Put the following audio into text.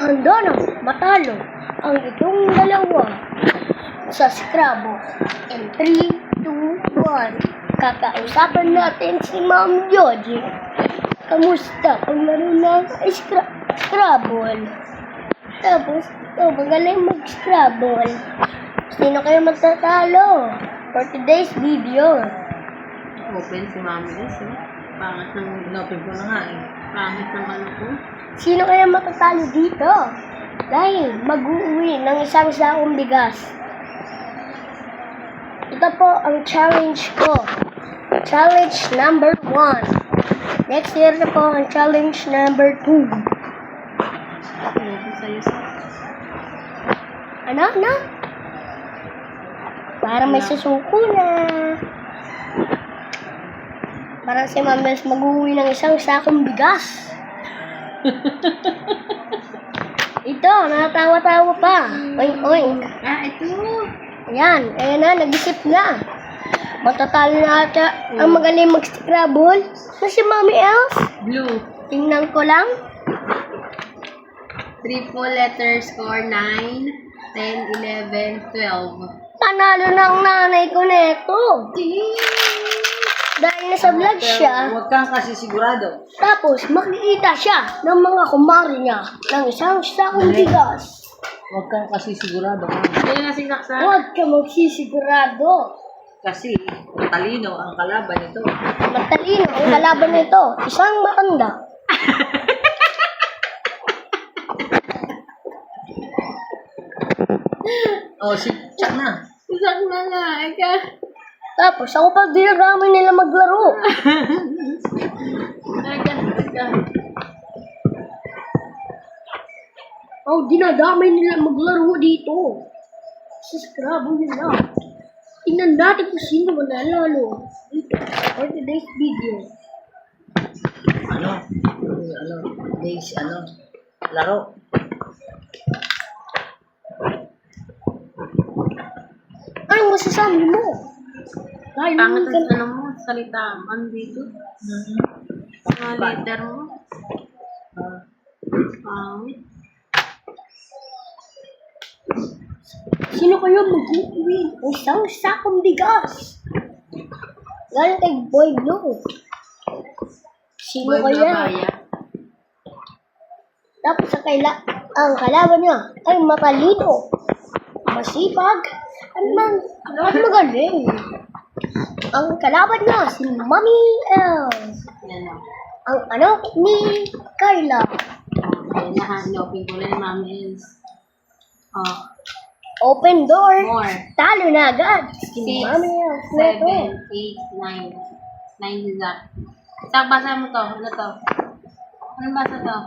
handa na matalo ang itong dalawa sa Scrabble. In 3, 2, 1, kakausapan natin si Ma'am Joji. Kamusta paglaro ng Scrabble? Tapos, magaling mag-Scrabble. Sino kayo magtatalo for today's video? Open si Mami Liz, eh. Pangit ng open ko na nga, eh. Pangit ng ano ko. Sino kaya matatalo dito? Dahil mag-uwi ng isang sakong bigas. Ito po ang challenge ko. Challenge number 1. Next year na po ang challenge number 2. Ayoko sa'yo sa... Ano? Parang may susuko na. Parang si Ma'am Liz mag-uwi ng isang sakong bigas. Ito, natatawa-tawa pa. Oink, oink. Ito. Ayan na, nag-isip na. Matatalo na ata ang magaling mag-Scrabble. Na si Mami Elf? Blue. Tingnan ko lang. Triple letter score 9, 10, 11, 12. Panalo na ang nanay ko neto. Dahil nasa vlog siya, Huwag kang kasi sigurado. tapos makikita siya ng mga kumari niya ng isang sakong bigas. Huwag kang kasi sigurado. Kaya nga sinaksa. Huwag ka magsisigurado. Kasi talino ang kalaban nito. Matalino ang kalaban nito. Isang matanda. Si Chuck na. Isak na nga, eka. Tapos ako pa dinagamay nila maglaro. Eka. Dinadamay nila maglaro dito. Sa Scrabble nila. Tingnan natin kung sino manalalo dito for today's video. Laro. Anong masasabi mo? Dahil Pangit naman ang ano mo, salitaan dito. Mga letter mo. Pangit. sino kayo mag-uwi ng isang sakong bigas? Galing kay Boy Blue. Sino Boy kaya? Blabaya. Tapos ang kalaban niya ay matalino, masipag, at magaling. Ang kalaban niya si Mami Elf. Yan o. Ang anak ni Carla. Ayan na, in-open ko na yung Mami is. Open door. More. Talo na agad. 6, Si Mami Elf 7, na to. 8, 9. 9 is that. Basa mo to. Ano to? Ano basa to?